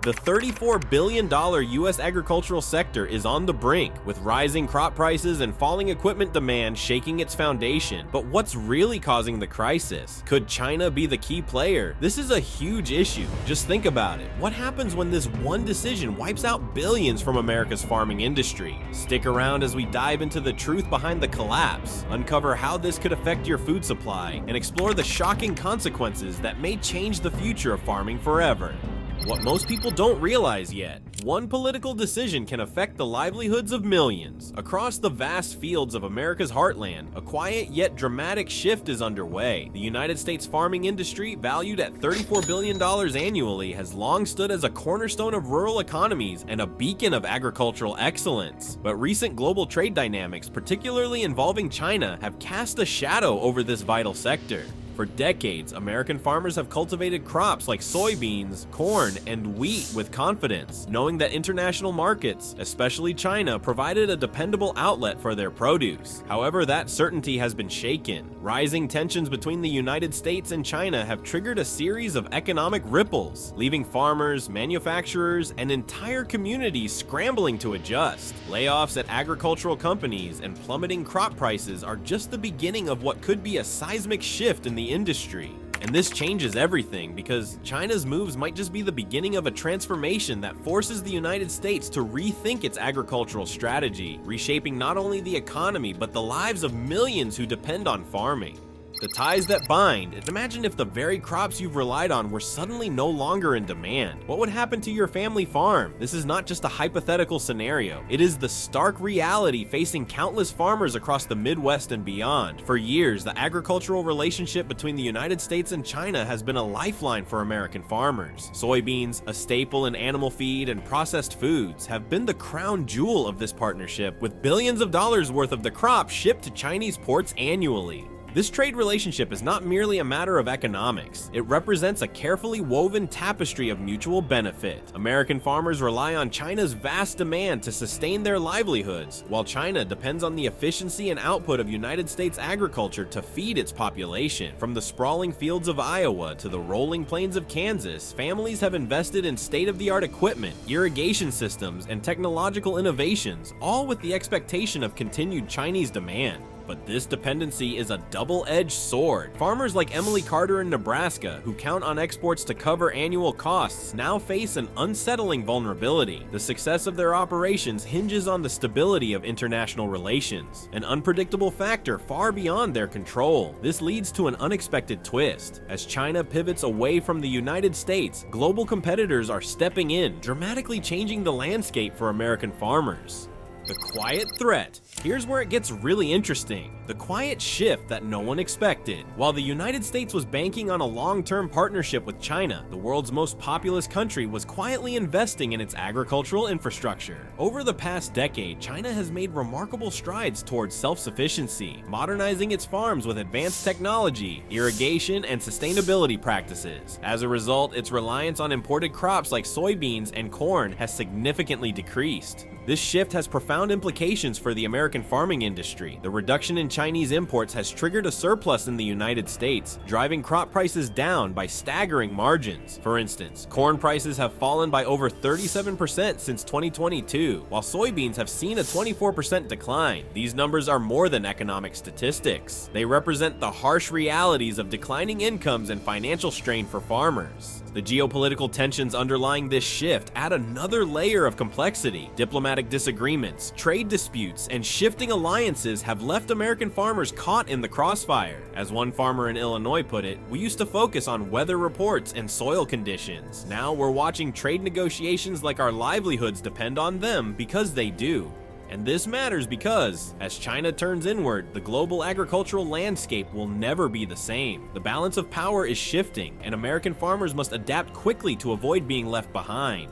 The $34 billion U.S. agricultural sector is on the brink, with rising crop prices and falling equipment demand shaking its foundation. But what's really causing the crisis? Could China be the key player? This is a huge issue. Just think about it. What happens when this one decision wipes out billions from America's farming industry? Stick around as we dive into the truth behind the collapse, uncover how this could affect your food supply, and explore the shocking consequences that may change the future of farming forever. What most people don't realize yet: one political decision can affect the livelihoods of millions. Across the vast fields of America's heartland, a quiet yet dramatic shift is underway. The United States farming industry, valued at $34 billion annually, has long stood as a cornerstone of rural economies and a beacon of agricultural excellence. But recent global trade dynamics, particularly involving China, have cast a shadow over this vital sector. For decades, American farmers have cultivated crops like soybeans, corn, and wheat with confidence, knowing that international markets, especially China, provided a dependable outlet for their produce. However, that certainty has been shaken. Rising tensions between the United States and China have triggered a series of economic ripples, leaving farmers, manufacturers, and entire communities scrambling to adjust. Layoffs at agricultural companies and plummeting crop prices are just the beginning of what could be a seismic shift in the industry. And this changes everything, because China's moves might just be the beginning of a transformation that forces the United States to rethink its agricultural strategy, reshaping not only the economy but the lives of millions who depend on farming. The ties that bind. Imagine if the very crops you've relied on were suddenly no longer in demand. What would happen to your family farm? This is not just a hypothetical scenario. It is the stark reality facing countless farmers across the Midwest and beyond. For years, the agricultural relationship between the United States and China has been a lifeline for American farmers. Soybeans, a staple in animal feed and processed foods, have been the crown jewel of this partnership, with billions of dollars worth of the crop shipped to Chinese ports annually. This trade relationship is not merely a matter of economics. It represents a carefully woven tapestry of mutual benefit. American farmers rely on China's vast demand to sustain their livelihoods, while China depends on the efficiency and output of United States agriculture to feed its population. From the sprawling fields of Iowa to the rolling plains of Kansas, families have invested in state-of-the-art equipment, irrigation systems, and technological innovations, all with the expectation of continued Chinese demand. But this dependency is a double-edged sword. Farmers like Emily Carter in Nebraska, who count on exports to cover annual costs, now face an unsettling vulnerability. The success of their operations hinges on the stability of international relations, an unpredictable factor far beyond their control. This leads to an unexpected twist. As China pivots away from the United States, global competitors are stepping in, dramatically changing the landscape for American farmers. The quiet threat. Here's where it gets really interesting. The quiet shift that no one expected. While the United States was banking on a long-term partnership with China, the world's most populous country was quietly investing in its agricultural infrastructure. Over the past decade, China has made remarkable strides towards self-sufficiency, modernizing its farms with advanced technology, irrigation, and sustainability practices. As a result, its reliance on imported crops like soybeans and corn has significantly decreased. This shift has profound implications for the American farming industry. The reduction in Chinese imports has triggered a surplus in the United States, driving crop prices down by staggering margins. For instance, corn prices have fallen by over 37% since 2022, while soybeans have seen a 24% decline. These numbers are more than economic statistics. They represent the harsh realities of declining incomes and financial strain for farmers. The geopolitical tensions underlying this shift add another layer of complexity. Diplomatic disagreements, trade disputes, and shifting alliances have left American farmers caught in the crossfire. As one farmer in Illinois put it, "We used to focus on weather reports and soil conditions. Now we're watching trade negotiations like our livelihoods depend on them, because they do." And this matters because, as China turns inward, the global agricultural landscape will never be the same. The balance of power is shifting, and American farmers must adapt quickly to avoid being left behind.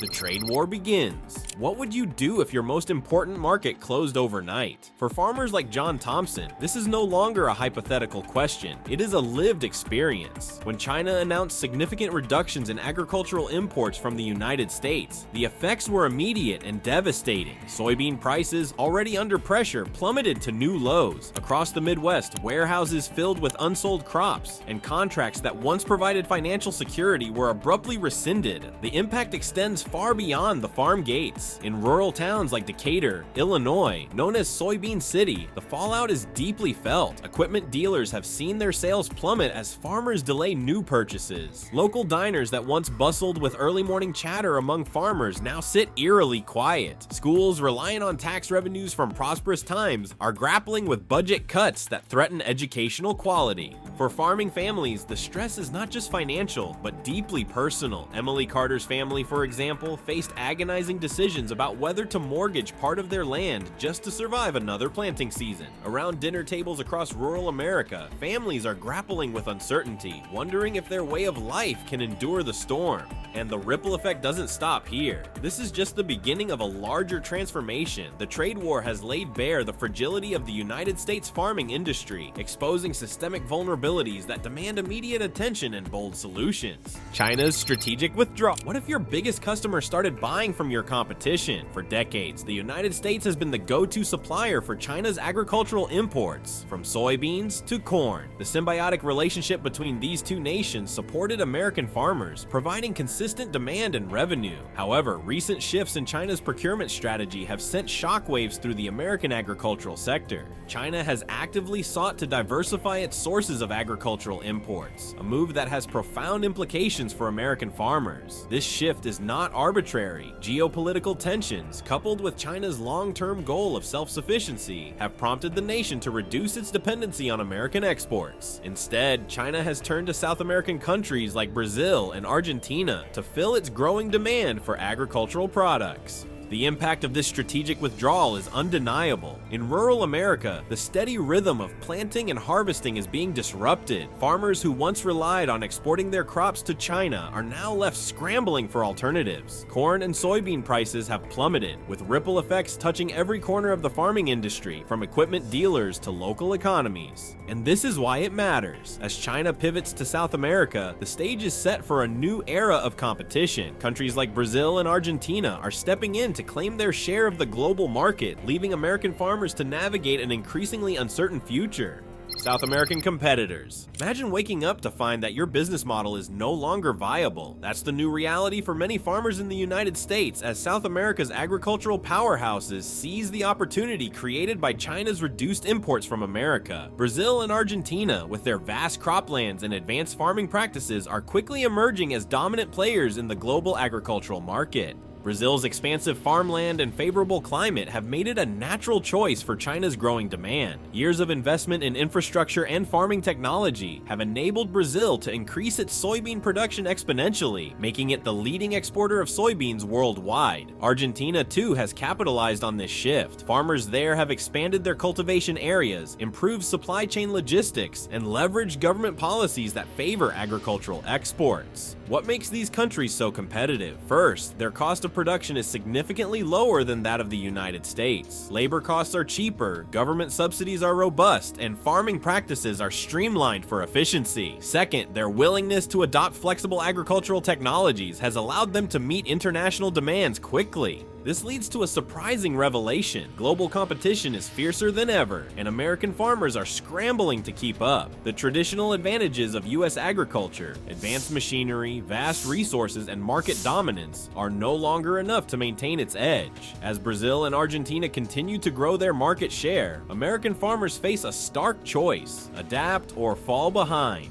The trade war begins. What would you do if your most important market closed overnight? For farmers like John Thompson, this is no longer a hypothetical question. It is a lived experience. When China announced significant reductions in agricultural imports from the United States, the effects were immediate and devastating. Soybean prices, already under pressure, plummeted to new lows. Across the Midwest, warehouses filled with unsold crops, and contracts that once provided financial security were abruptly rescinded. The impact extends far beyond the farm gates. In rural towns like Decatur, Illinois, known as Soybean City, the fallout is deeply felt. Equipment dealers have seen their sales plummet as farmers delay new purchases. Local diners that once bustled with early morning chatter among farmers now sit eerily quiet. Schools relying on tax revenues from prosperous times are grappling with budget cuts that threaten educational quality. For farming families, the stress is not just financial, but deeply personal. Emily Carter's family, for example, faced agonizing decisions about whether to mortgage part of their land just to survive another planting season. Around dinner tables across rural America, families are grappling with uncertainty, wondering if their way of life can endure the storm. And the ripple effect doesn't stop here. This is just the beginning of a larger transformation. The trade war has laid bare the fragility of the United States farming industry, exposing systemic vulnerabilities that demand immediate attention and bold solutions. China's strategic withdrawal. What if your biggest customer started buying from your competition? For decades, the United States has been the go-to supplier for China's agricultural imports, from soybeans to corn. The symbiotic relationship between these two nations supported American farmers, providing consistent demand and revenue. However, recent shifts in China's procurement strategy have sent shockwaves through the American agricultural sector. China has actively sought to diversify its sources of agricultural imports, a move that has profound implications for American farmers. This shift is not arbitrary. Geopolitical tensions, coupled with China's long-term goal of self-sufficiency, have prompted the nation to reduce its dependency on American exports. Instead, China has turned to South American countries like Brazil and Argentina to fill its growing demand for agricultural products. The impact of this strategic withdrawal is undeniable. In rural America, the steady rhythm of planting and harvesting is being disrupted. Farmers who once relied on exporting their crops to China are now left scrambling for alternatives. Corn and soybean prices have plummeted, with ripple effects touching every corner of the farming industry, from equipment dealers to local economies. And this is why it matters. As China pivots to South America, the stage is set for a new era of competition. Countries like Brazil and Argentina are stepping in to claim their share of the global market, leaving American farmers to navigate an increasingly uncertain future. South American competitors. Imagine waking up to find that your business model is no longer viable. That's the new reality for many farmers in the United States, as South America's agricultural powerhouses seize the opportunity created by China's reduced imports from America. Brazil and Argentina, with their vast croplands and advanced farming practices, are quickly emerging as dominant players in the global agricultural market. Brazil's expansive farmland and favorable climate have made it a natural choice for China's growing demand. Years of investment in infrastructure and farming technology have enabled Brazil to increase its soybean production exponentially, making it the leading exporter of soybeans worldwide. Argentina, too, has capitalized on this shift. Farmers there have expanded their cultivation areas, improved supply chain logistics, and leveraged government policies that favor agricultural exports. What makes these countries so competitive? First, their cost of production is significantly lower than that of the United States. Labor costs are cheaper, government subsidies are robust, and farming practices are streamlined for efficiency. Second, their willingness to adopt flexible agricultural technologies has allowed them to meet international demands quickly. This leads to a surprising revelation. Global competition is fiercer than ever, and American farmers are scrambling to keep up. The traditional advantages of U.S. agriculture, advanced machinery, vast resources, and market dominance are no longer enough to maintain its edge. As Brazil and Argentina continue to grow their market share, American farmers face a stark choice: adapt or fall behind.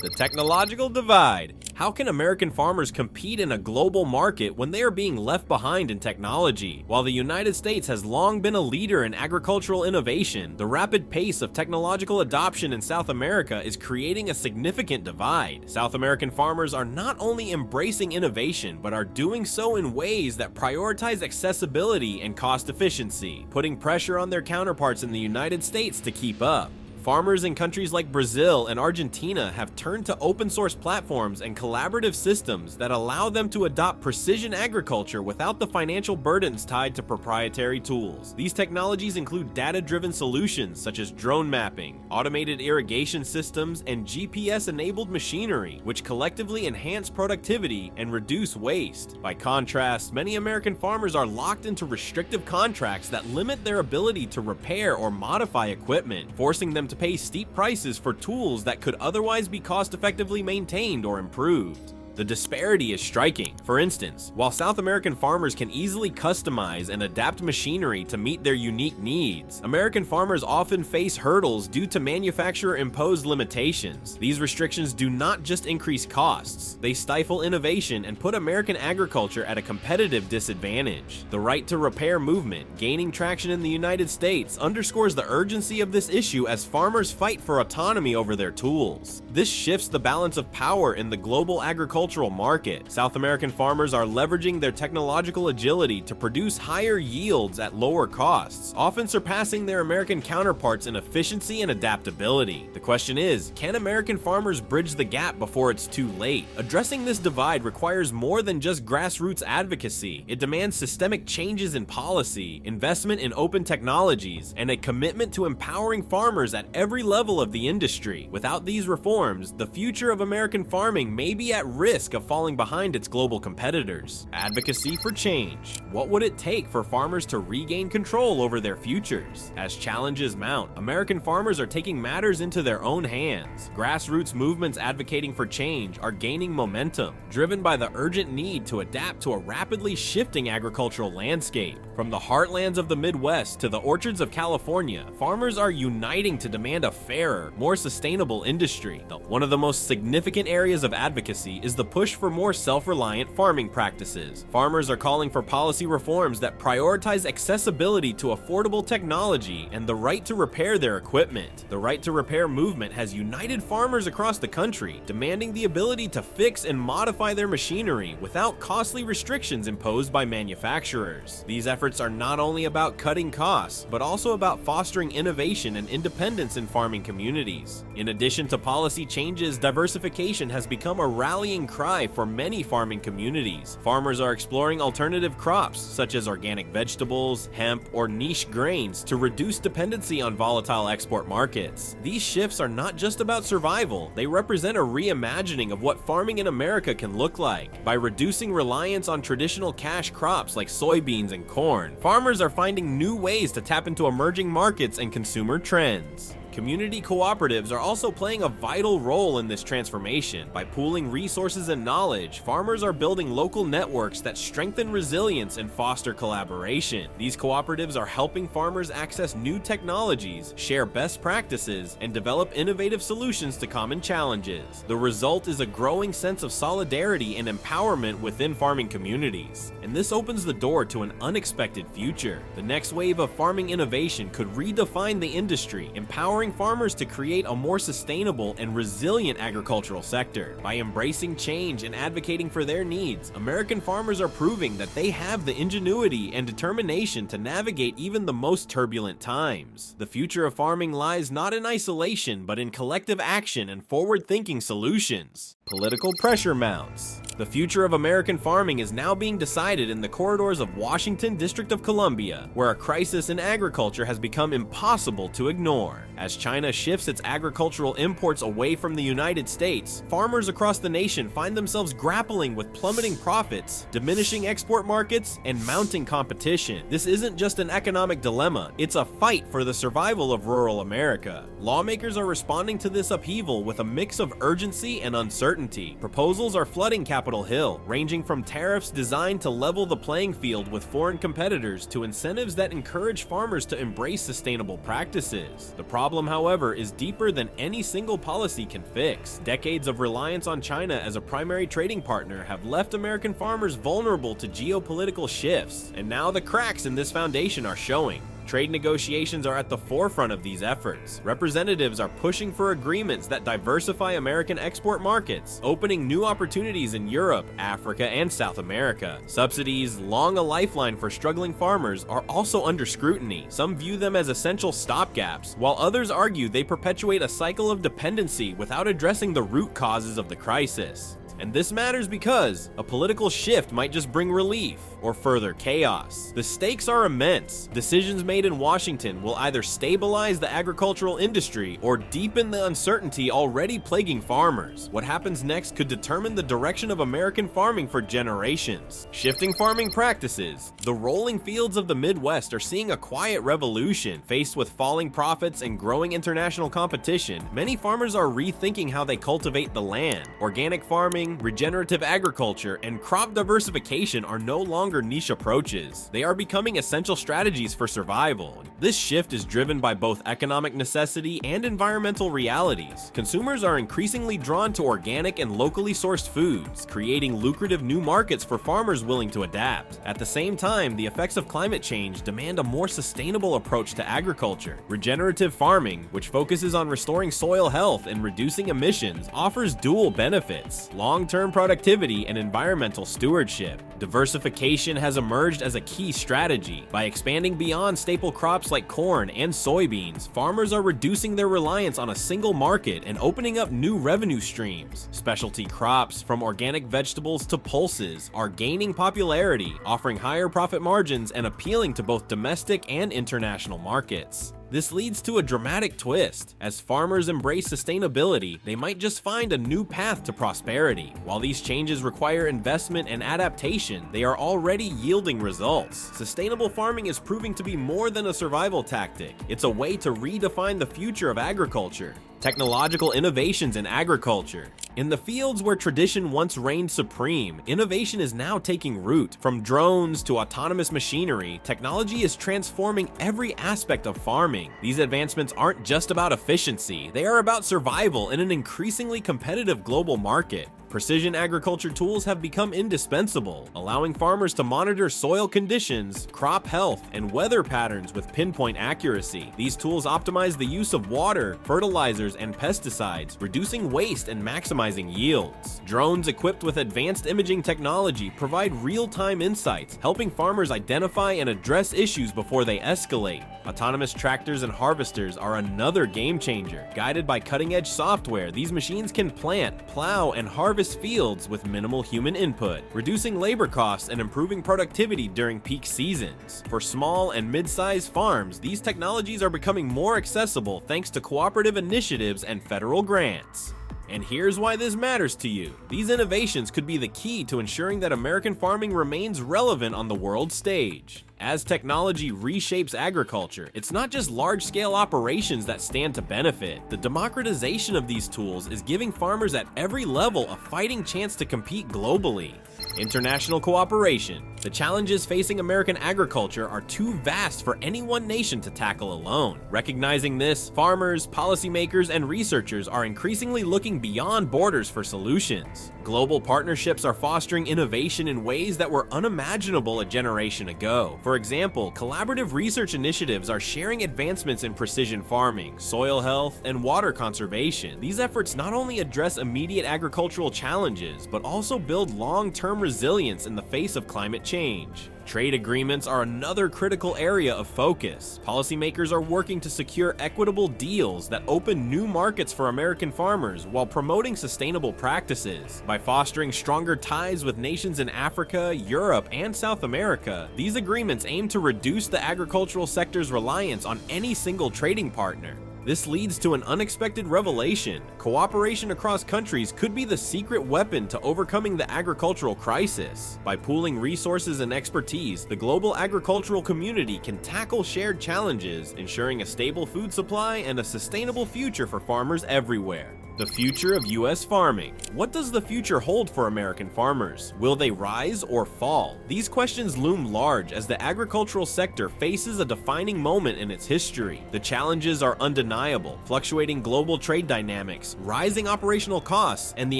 The technological divide. How can American farmers compete in a global market when they are being left behind in technology? While the United States has long been a leader in agricultural innovation, the rapid pace of technological adoption in South America is creating a significant divide. South American farmers are not only embracing innovation, but are doing so in ways that prioritize accessibility and cost efficiency, putting pressure on their counterparts in the United States to keep up. Farmers in countries like Brazil and Argentina have turned to open source platforms and collaborative systems that allow them to adopt precision agriculture without the financial burdens tied to proprietary tools. These technologies include data-driven solutions such as drone mapping, automated irrigation systems, and GPS-enabled machinery, which collectively enhance productivity and reduce waste. By contrast, many American farmers are locked into restrictive contracts that limit their ability to repair or modify equipment, forcing them to pay steep prices for tools that could otherwise be cost-effectively maintained or improved. The disparity is striking. For instance, while South American farmers can easily customize and adapt machinery to meet their unique needs, American farmers often face hurdles due to manufacturer-imposed limitations. These restrictions do not just increase costs, they stifle innovation and put American agriculture at a competitive disadvantage. The right to repair movement, gaining traction in the United States, underscores the urgency of this issue as farmers fight for autonomy over their tools. This shifts the balance of power in the global agricultural market. South American farmers are leveraging their technological agility to produce higher yields at lower costs, often surpassing their American counterparts in efficiency and adaptability. The question is, can American farmers bridge the gap before it's too late? Addressing this divide requires more than just grassroots advocacy. It demands systemic changes in policy, investment in open technologies, and a commitment to empowering farmers at every level of the industry. Without these reforms, the future of American farming may be at risk of falling behind its global competitors. Advocacy for change. What would it take for farmers to regain control over their futures? As challenges mount, American farmers are taking matters into their own hands. Grassroots movements advocating for change are gaining momentum, driven by the urgent need to adapt to a rapidly shifting agricultural landscape. From the heartlands of the Midwest to the orchards of California, farmers are uniting to demand a fairer, more sustainable industry. One of the most significant areas of advocacy is the push for more self-reliant farming practices. Farmers are calling for policy reforms that prioritize accessibility to affordable technology and the right to repair their equipment. The right to repair movement has united farmers across the country, demanding the ability to fix and modify their machinery without costly restrictions imposed by manufacturers. These efforts are not only about cutting costs, but also about fostering innovation and independence in farming communities. In addition to policy changes, diversification has become a rallying cry for many farming communities. Farmers are exploring alternative crops such as organic vegetables, hemp, or niche grains to reduce dependency on volatile export markets. These shifts are not just about survival, they represent a reimagining of what farming in America can look like. By reducing reliance on traditional cash crops like soybeans and corn, farmers are finding new ways to tap into emerging markets and consumer trends. Community cooperatives are also playing a vital role in this transformation. By pooling resources and knowledge, farmers are building local networks that strengthen resilience and foster collaboration. These cooperatives are helping farmers access new technologies, share best practices, and develop innovative solutions to common challenges. The result is a growing sense of solidarity and empowerment within farming communities. And this opens the door to an unexpected future. The next wave of farming innovation could redefine the industry, empowering farmers to create a more sustainable and resilient agricultural sector. By embracing change and advocating for their needs, American farmers are proving that they have the ingenuity and determination to navigate even the most turbulent times. The future of farming lies not in isolation, but in collective action and forward-thinking solutions. Political pressure mounts. The future of American farming is now being decided in the corridors of Washington, District of Columbia, where a crisis in agriculture has become impossible to ignore. As China shifts its agricultural imports away from the United States, farmers across the nation find themselves grappling with plummeting profits, diminishing export markets, and mounting competition. This isn't just an economic dilemma, it's a fight for the survival of rural America. Lawmakers are responding to this upheaval with a mix of urgency and uncertainty. Proposals are flooding Capitol Hill, ranging from tariffs designed to level the playing field with foreign competitors to incentives that encourage farmers to embrace sustainable practices. The problem, however, is deeper than any single policy can fix. Decades of reliance on China as a primary trading partner have left American farmers vulnerable to geopolitical shifts, and now the cracks in this foundation are showing. Trade negotiations are at the forefront of these efforts. Representatives are pushing for agreements that diversify American export markets, opening new opportunities in Europe, Africa, and South America. Subsidies, long a lifeline for struggling farmers, are also under scrutiny. Some view them as essential stopgaps, while others argue they perpetuate a cycle of dependency without addressing the root causes of the crisis. And this matters because a political shift might just bring relief or further chaos. The stakes are immense. Decisions made in Washington will either stabilize the agricultural industry or deepen the uncertainty already plaguing farmers. What happens next could determine the direction of American farming for generations. Shifting farming practices. The rolling fields of the Midwest are seeing a quiet revolution. Faced with falling profits and growing international competition, many farmers are rethinking how they cultivate the land. Organic farming, regenerative agriculture, and crop diversification are no longer niche approaches. They are becoming essential strategies for survival. This shift is driven by both economic necessity and environmental realities. Consumers are increasingly drawn to organic and locally sourced foods, creating lucrative new markets for farmers willing to adapt. At the same time, the effects of climate change demand a more sustainable approach to agriculture. Regenerative farming, which focuses on restoring soil health and reducing emissions, offers dual benefits: long-term productivity and environmental stewardship. Diversification has emerged as a key strategy. By expanding beyond staple crops like corn and soybeans, farmers are reducing their reliance on a single market and opening up new revenue streams. Specialty crops, from organic vegetables to pulses, are gaining popularity, offering higher profit margins and appealing to both domestic and international markets. This leads to a dramatic twist. As farmers embrace sustainability, they might just find a new path to prosperity. While these changes require investment and adaptation, they are already yielding results. Sustainable farming is proving to be more than a survival tactic. It's a way to redefine the future of agriculture. Technological innovations in agriculture. In the fields where tradition once reigned supreme, innovation is now taking root. From drones to autonomous machinery, technology is transforming every aspect of farming. These advancements aren't just about efficiency, they are about survival in an increasingly competitive global market. Precision agriculture tools have become indispensable, allowing farmers to monitor soil conditions, crop health, and weather patterns with pinpoint accuracy. These tools optimize the use of water, fertilizers, and pesticides, reducing waste and maximizing yields. Drones equipped with advanced imaging technology provide real-time insights, helping farmers identify and address issues before they escalate. Autonomous tractors and harvesters are another game changer. Guided by cutting-edge software, these machines can plant, plow, and harvest fields with minimal human input, reducing labor costs and improving productivity during peak seasons. For small and mid-sized farms, these technologies are becoming more accessible thanks to cooperative initiatives and federal grants. And here's why this matters to you. These innovations could be the key to ensuring that American farming remains relevant on the world stage. As technology reshapes agriculture, it's not just large-scale operations that stand to benefit. The democratization of these tools is giving farmers at every level a fighting chance to compete globally. International cooperation. The challenges facing American agriculture are too vast for any one nation to tackle alone. Recognizing this, farmers, policymakers, and researchers are increasingly looking beyond borders for solutions. Global partnerships are fostering innovation in ways that were unimaginable a generation ago. For example, collaborative research initiatives are sharing advancements in precision farming, soil health, and water conservation. These efforts not only address immediate agricultural challenges, but also build long-term resilience in the face of climate change. Trade agreements are another critical area of focus. Policymakers are working to secure equitable deals that open new markets for American farmers while promoting sustainable practices. By fostering stronger ties with nations in Africa, Europe, and South America, these agreements aim to reduce the agricultural sector's reliance on any single trading partner. This leads to an unexpected revelation. Cooperation across countries could be the secret weapon to overcoming the agricultural crisis. By pooling resources and expertise, the global agricultural community can tackle shared challenges, ensuring a stable food supply and a sustainable future for farmers everywhere. The future of U.S. farming. What does the future hold for American farmers? Will they rise or fall? These questions loom large as the agricultural sector faces a defining moment in its history. The challenges are undeniable: fluctuating global trade dynamics, rising operational costs, and the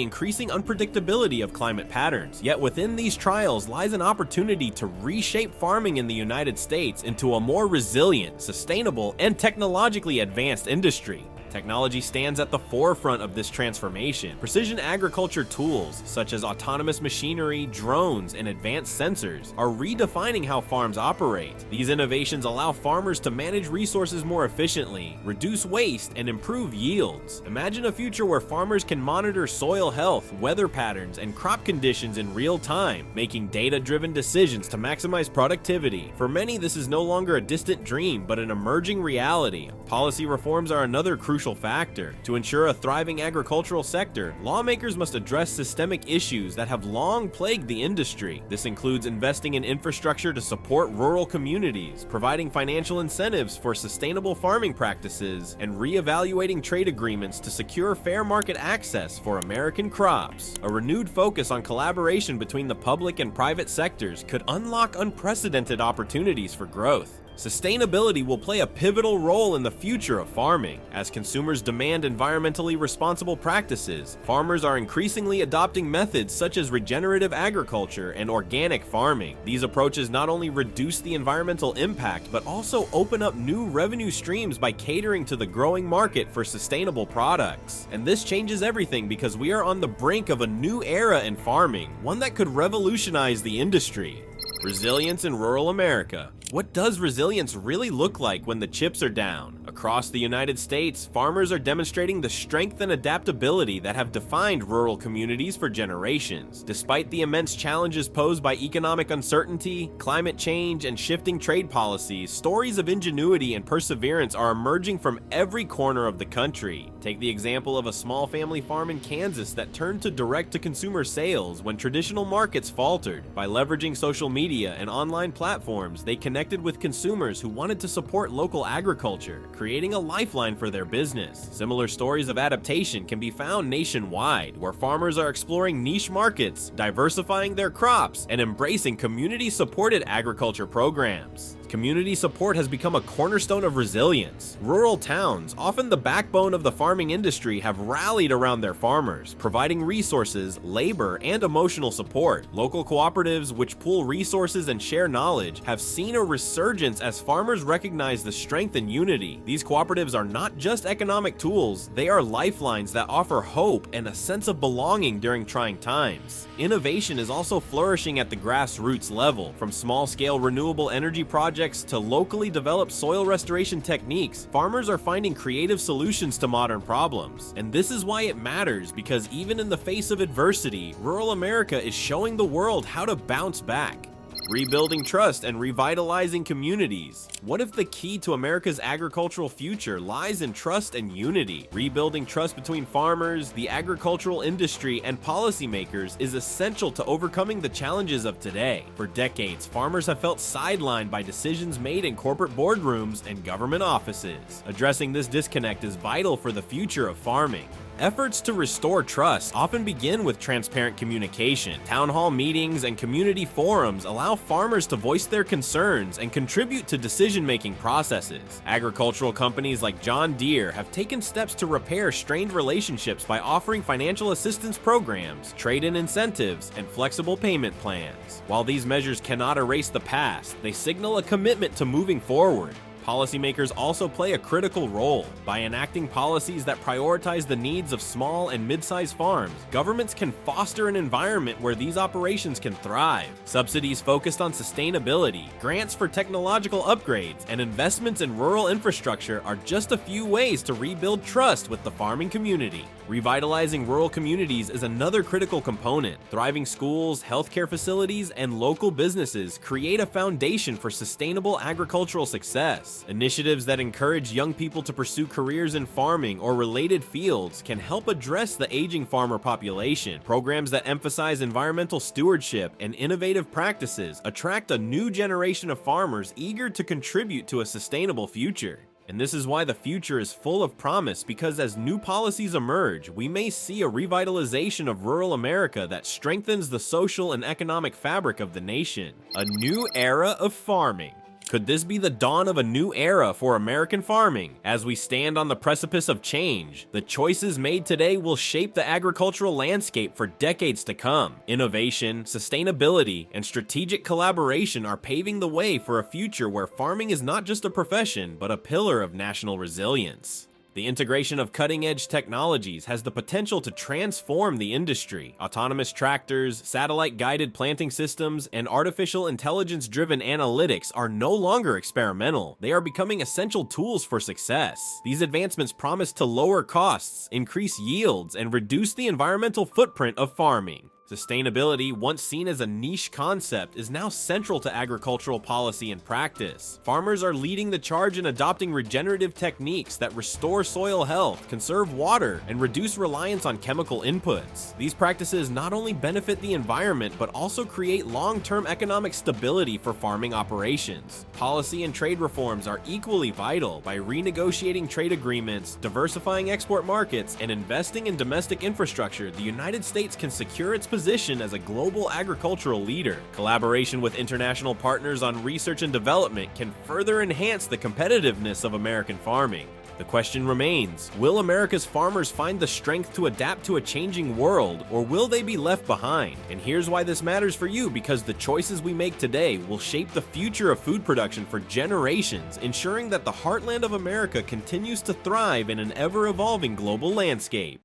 increasing unpredictability of climate patterns. Yet within these trials lies an opportunity to reshape farming in the United States into a more resilient, sustainable, and technologically advanced industry. Technology stands at the forefront of this transformation. Precision agriculture tools, such as autonomous machinery, drones, and advanced sensors, are redefining how farms operate. These innovations allow farmers to manage resources more efficiently, reduce waste, and improve yields. Imagine a future where farmers can monitor soil health, weather patterns, and crop conditions in real time, making data-driven decisions to maximize productivity. For many, this is no longer a distant dream, but an emerging reality. Policy reforms are another crucial factor. To ensure a thriving agricultural sector, lawmakers must address systemic issues that have long plagued the industry. This includes investing in infrastructure to support rural communities, providing financial incentives for sustainable farming practices, and reevaluating trade agreements to secure fair market access for American crops. A renewed focus on collaboration between the public and private sectors could unlock unprecedented opportunities for growth. Sustainability will play a pivotal role in the future of farming. As consumers demand environmentally responsible practices, farmers are increasingly adopting methods such as regenerative agriculture and organic farming. These approaches not only reduce the environmental impact, but also open up new revenue streams by catering to the growing market for sustainable products. And this changes everything because we are on the brink of a new era in farming, one that could revolutionize the industry. Resilience in rural America. What does resilience really look like when the chips are down? Across the United States, farmers are demonstrating the strength and adaptability that have defined rural communities for generations. Despite the immense challenges posed by economic uncertainty, climate change, and shifting trade policies, stories of ingenuity and perseverance are emerging from every corner of the country. Take the example of a small family farm in Kansas that turned to direct-to-consumer sales when traditional markets faltered. By leveraging social media and online platforms, they connected with consumers who wanted to support local agriculture, creating a lifeline for their business. Similar stories of adaptation can be found nationwide, where farmers are exploring niche markets, diversifying their crops, and embracing community-supported agriculture programs. Community support has become a cornerstone of resilience. Rural towns, often the backbone of the farming industry, have rallied around their farmers, providing resources, labor, and emotional support. Local cooperatives, which pool resources and share knowledge, have seen a resurgence as farmers recognize the strength and unity. These cooperatives are not just economic tools, they are lifelines that offer hope and a sense of belonging during trying times. Innovation is also flourishing at the grassroots level, from small-scale renewable energy projects to locally developed soil restoration techniques. Farmers are finding creative solutions to modern problems. And this is why it matters, because even in the face of adversity, rural America is showing the world how to bounce back. Rebuilding trust and revitalizing communities. What if the key to America's agricultural future lies in trust and unity? Rebuilding trust between farmers, the agricultural industry, and policymakers is essential to overcoming the challenges of today. For decades, farmers have felt sidelined by decisions made in corporate boardrooms and government offices. Addressing this disconnect is vital for the future of farming. Efforts to restore trust often begin with transparent communication. Town hall meetings and community forums allow farmers to voice their concerns and contribute to decision-making processes. Agricultural companies like John Deere have taken steps to repair strained relationships by offering financial assistance programs, trade-in incentives, and flexible payment plans. While these measures cannot erase the past, they signal a commitment to moving forward. Policymakers also play a critical role. By enacting policies that prioritize the needs of small and mid-sized farms, governments can foster an environment where these operations can thrive. Subsidies focused on sustainability, grants for technological upgrades, and investments in rural infrastructure are just a few ways to rebuild trust with the farming community. Revitalizing rural communities is another critical component. Thriving schools, healthcare facilities, and local businesses create a foundation for sustainable agricultural success. Initiatives that encourage young people to pursue careers in farming or related fields can help address the aging farmer population. Programs that emphasize environmental stewardship and innovative practices attract a new generation of farmers eager to contribute to a sustainable future. And this is why the future is full of promise, because as new policies emerge, we may see a revitalization of rural America that strengthens the social and economic fabric of the nation. A new era of farming. Could this be the dawn of a new era for American farming? As we stand on the precipice of change, the choices made today will shape the agricultural landscape for decades to come. Innovation, sustainability, and strategic collaboration are paving the way for a future where farming is not just a profession, but a pillar of national resilience. The integration of cutting-edge technologies has the potential to transform the industry. Autonomous tractors, satellite-guided planting systems, and artificial intelligence-driven analytics are no longer experimental. They are becoming essential tools for success. These advancements promise to lower costs, increase yields, and reduce the environmental footprint of farming. Sustainability, once seen as a niche concept, is now central to agricultural policy and practice. Farmers are leading the charge in adopting regenerative techniques that restore soil health, conserve water, and reduce reliance on chemical inputs. These practices not only benefit the environment, but also create long-term economic stability for farming operations. Policy and trade reforms are equally vital. By renegotiating trade agreements, diversifying export markets, and investing in domestic infrastructure, the United States can secure its position as a global agricultural leader. Collaboration with international partners on research and development can further enhance the competitiveness of American farming. The question remains, will America's farmers find the strength to adapt to a changing world, or will they be left behind? And here's why this matters for you, because the choices we make today will shape the future of food production for generations, ensuring that the heartland of America continues to thrive in an ever-evolving global landscape.